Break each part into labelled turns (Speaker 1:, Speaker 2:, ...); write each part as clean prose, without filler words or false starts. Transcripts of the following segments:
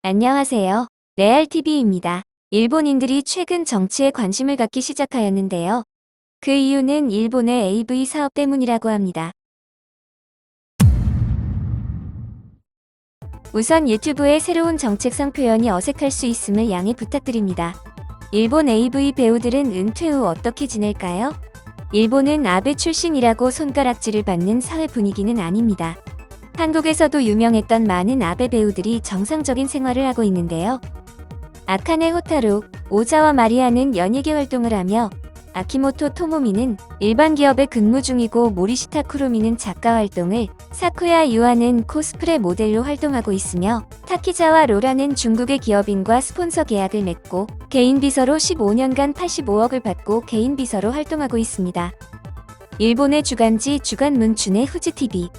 Speaker 1: 안녕하세요. 레알TV입니다. 일본인들이 최근 정치에 관심을 갖기 시작하였는데요. 그 이유는 일본의 AV 사업 때문이라고 합니다. 우선 유튜브의 새로운 정책성 표현이 어색할 수 있음을 양해 부탁드립니다. 일본 AV 배우들은 은퇴 후 어떻게 지낼까요? 일본은 아베 출신이라고 손가락질을 받는 사회 분위기는 아닙니다. 한국에서도 유명했던 많은 아베 배우들이 정상적인 생활을 하고 있는데요. 아카네 호타루, 오자와 마리아는 연예계 활동을 하며 아키모토 토모미는 일반 기업에 근무 중이고 모리시타 쿠로미는 작가 활동을, 사쿠야 유아는 코스프레 모델로 활동하고 있으며 타키자와 로라는 중국의 기업인과 스폰서 계약을 맺고 개인 비서로 15년간 85억을 받고 개인 비서로 활동하고 있습니다. 일본의 주간지 주간 문춘의 후지TV.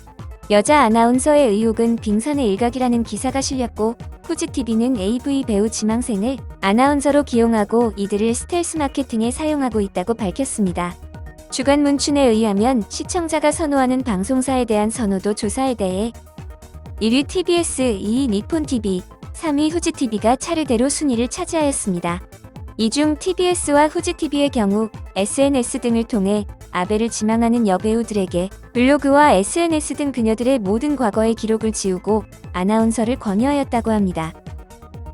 Speaker 1: 여자 아나운서의 의혹은 빙산의 일각이라는 기사가 실렸고 후지TV는 AV 배우 지망생을 아나운서로 기용하고 이들을 스텔스 마케팅에 사용하고 있다고 밝혔습니다. 주간 문춘에 의하면 시청자가 선호하는 방송사에 대한 선호도 조사에 대해 1위 TBS, 2위 니폰TV, 3위 후지TV가 차례대로 순위를 차지하였습니다. 이 중 TBS와 후지TV의 경우 SNS 등을 통해 아베를 지망하는 여배우들에게 블로그와 SNS 등 그녀들의 모든 과거의 기록을 지우고 아나운서를 권유하였다고 합니다.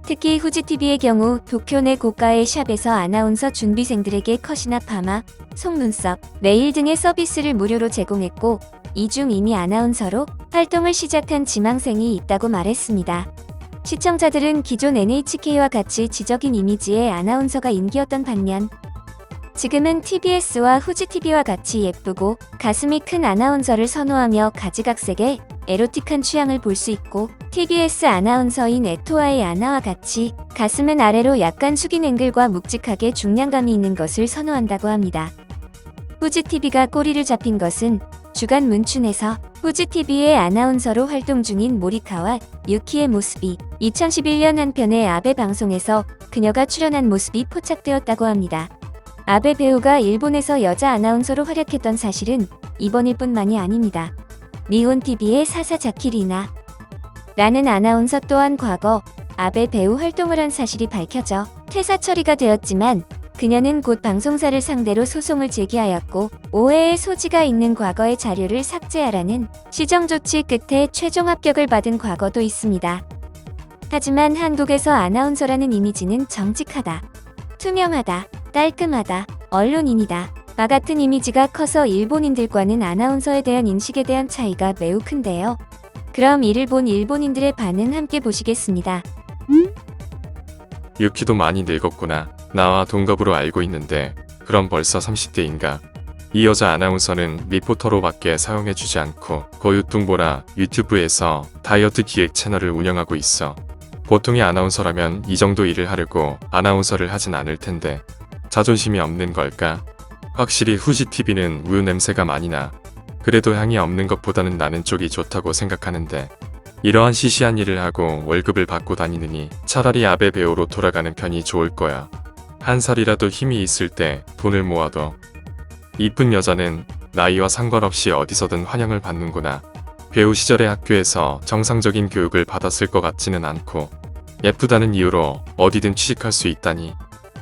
Speaker 1: 특히 후지TV의 경우 도쿄 내 고가의 샵에서 아나운서 준비생들에게 컷이나 파마, 속눈썹, 네일 등의 서비스를 무료로 제공했고 이 중 이미 아나운서로 활동을 시작한 지망생이 있다고 말했습니다. 시청자들은 기존 NHK와 같이 지적인 이미지의 아나운서가 인기였던 반면 지금은 TBS와 후지TV와 같이 예쁘고 가슴이 큰 아나운서를 선호하며 가지각색의 에로틱한 취향을 볼 수 있고 TBS 아나운서인 에토와의 아나와 같이 가슴은 아래로 약간 숙인 앵글과 묵직하게 중량감이 있는 것을 선호한다고 합니다. 후지TV가 꼬리를 잡힌 것은 주간 문춘에서 후지TV의 아나운서로 활동 중인 모리카와 유키의 모습이 2011년 한 편의 아베 방송에서 그녀가 출연한 모습이 포착되었다고 합니다. 아베 배우가 일본에서 여자 아나운서로 활약했던 사실은 이번일 뿐만이 아닙니다. 니혼TV의 사사자키 리나 라는 아나운서 또한 과거 아베 배우 활동을 한 사실이 밝혀져 퇴사 처리가 되었지만 그녀는 곧 방송사를 상대로 소송을 제기하였고 오해의 소지가 있는 과거의 자료를 삭제하라는 시정 조치 끝에 최종 합격을 받은 과거도 있습니다. 하지만 한국에서 아나운서라는 이미지는 정직하다, 투명하다, 깔끔하다, 언론인이다 와 같은 이미지가 커서 일본인들과는 아나운서에 대한 인식에 대한 차이가 매우 큰데요. 그럼 이를 본 일본인들의 반응 함께 보시겠습니다.
Speaker 2: 유키도 많이 늙었구나. 나와 동갑으로 알고 있는데 그럼 벌써 30대인가? 이 여자 아나운서는 리포터로밖에 사용해주지 않고 고유뚱보라 유튜브에서 다이어트 기획 채널을 운영하고 있어. 보통의 아나운서라면 이 정도 일을 하려고 아나운서를 하진 않을 텐데 자존심이 없는 걸까? 확실히 후지TV는 우유 냄새가 많이 나. 그래도 향이 없는 것보다는 나는 쪽이 좋다고 생각하는데 이러한 시시한 일을 하고 월급을 받고 다니느니 차라리 아베 배우로 돌아가는 편이 좋을 거야. 한 살이라도 힘이 있을 때 돈을 모아둬. 이쁜 여자는 나이와 상관없이 어디서든 환영을 받는구나. 배우 시절의 학교에서 정상적인 교육을 받았을 것 같지는 않고 예쁘다는 이유로 어디든 취직할 수 있다니.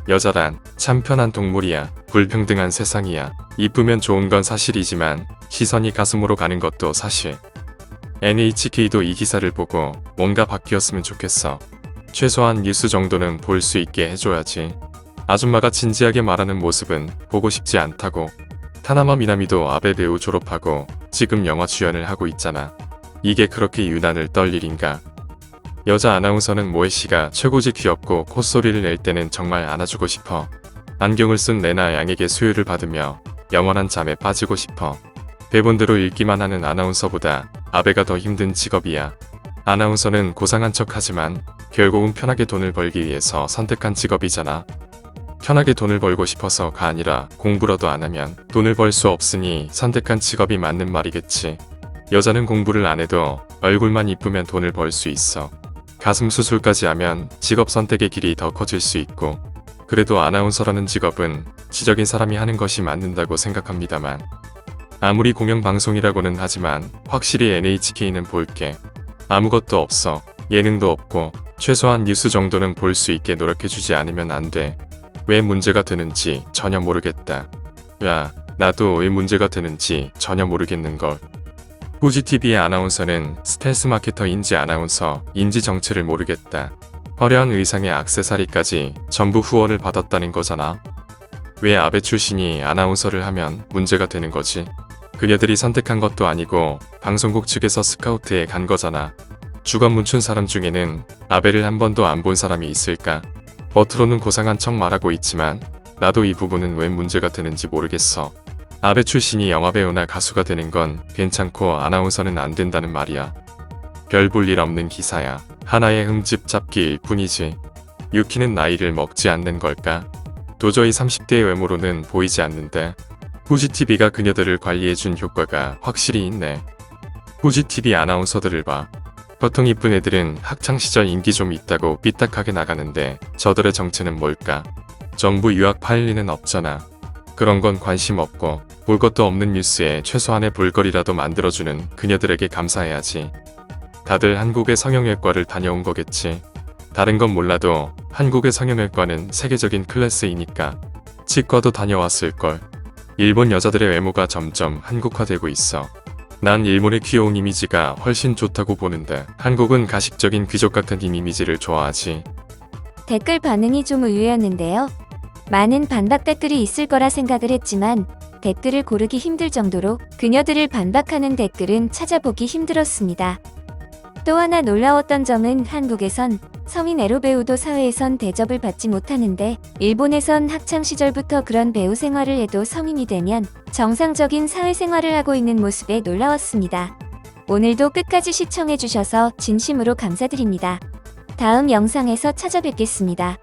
Speaker 2: 여자란 참 편한 동물이야. 불평등한 세상이야. 이쁘면 좋은 건 사실이지만 시선이 가슴으로 가는 것도 사실. NHK도 이 기사를 보고 뭔가 바뀌었으면 좋겠어. 최소한 뉴스 정도는 볼 수 있게 해줘야지. 아줌마가 진지하게 말하는 모습은 보고 싶지 않다고. 타나마 미나미도 아베 배우 졸업하고 지금 영화 주연을 하고 있잖아. 이게 그렇게 유난을 떨 일인가? 여자 아나운서는 모에씨가 최고지 귀엽고 콧소리를 낼 때는 정말 안아주고 싶어. 안경을 쓴 레나 양에게 수유를 받으며 영원한 잠에 빠지고 싶어. 대본대로 읽기만 하는 아나운서보다 아베가 더 힘든 직업이야. 아나운서는 고상한 척하지만 결국은 편하게 돈을 벌기 위해서 선택한 직업이잖아. 편하게 돈을 벌고 싶어서가 아니라 공부라도 안 하면 돈을 벌 수 없으니 선택한 직업이 맞는 말이겠지. 여자는 공부를 안 해도 얼굴만 이쁘면 돈을 벌 수 있어. 가슴 수술까지 하면 직업 선택의 길이 더 커질 수 있고. 그래도 아나운서라는 직업은 지적인 사람이 하는 것이 맞는다고 생각합니다만 아무리 공영방송이라고는 하지만 확실히 NHK는 볼 게 아무것도 없어. 예능도 없고 최소한 뉴스 정도는 볼 수 있게 노력해주지 않으면 안 돼. 왜 문제가 되는지 전혀 모르겠다. 야, 나도 왜 문제가 되는지 전혀 모르겠는걸. 후지TV의 아나운서는 스텔스 마케터인지 아나운서인지 정체를 모르겠다. 화려한 의상에 액세서리까지 전부 후원을 받았다는 거잖아. 왜 아베 출신이 아나운서를 하면 문제가 되는 거지? 그녀들이 선택한 것도 아니고 방송국 측에서 스카우트에 간 거잖아. 주간 멈춘 사람 중에는 아베를 한 번도 안 본 사람이 있을까? 겉으로는 고상한 척 말하고 있지만 나도 이 부분은 왜 문제가 되는지 모르겠어. 아베 출신이 영화배우나 가수가 되는 건 괜찮고 아나운서는 안 된다는 말이야. 별 볼 일 없는 기사야. 하나의 흠집 잡기일 뿐이지. 유키는 나이를 먹지 않는 걸까? 도저히 30대의 외모로는 보이지 않는데 후지TV가 그녀들을 관리해준 효과가 확실히 있네. 후지TV 아나운서들을 봐. 보통 이쁜 애들은 학창시절 인기 좀 있다고 삐딱하게 나가는데 저들의 정체는 뭘까? 정부 유학 팔 리는 없잖아. 그런 건 관심 없고 볼 것도 없는 뉴스에 최소한의 볼거리라도 만들어주는 그녀들에게 감사해야지. 다들 한국의 성형외과를 다녀온 거겠지. 다른 건 몰라도 한국의 성형외과는 세계적인 클래스이니까 치과도 다녀왔을걸. 일본 여자들의 외모가 점점 한국화되고 있어. 난 일본의 귀여운 이미지가 훨씬 좋다고 보는데 한국은 가식적인 귀족 같은 이미지를 좋아하지.
Speaker 1: 댓글 반응이 좀 의외였는데요. 많은 반박 댓글이 있을 거라 생각을 했지만 댓글을 고르기 힘들 정도로 그녀들을 반박하는 댓글은 찾아보기 힘들었습니다. 또 하나 놀라웠던 점은 한국에선 성인 에로 배우도 사회에선 대접을 받지 못하는데 일본에선 학창시절부터 그런 배우 생활을 해도 성인이 되면 정상적인 사회생활을 하고 있는 모습에 놀라웠습니다. 오늘도 끝까지 시청해주셔서 진심으로 감사드립니다. 다음 영상에서 찾아뵙겠습니다.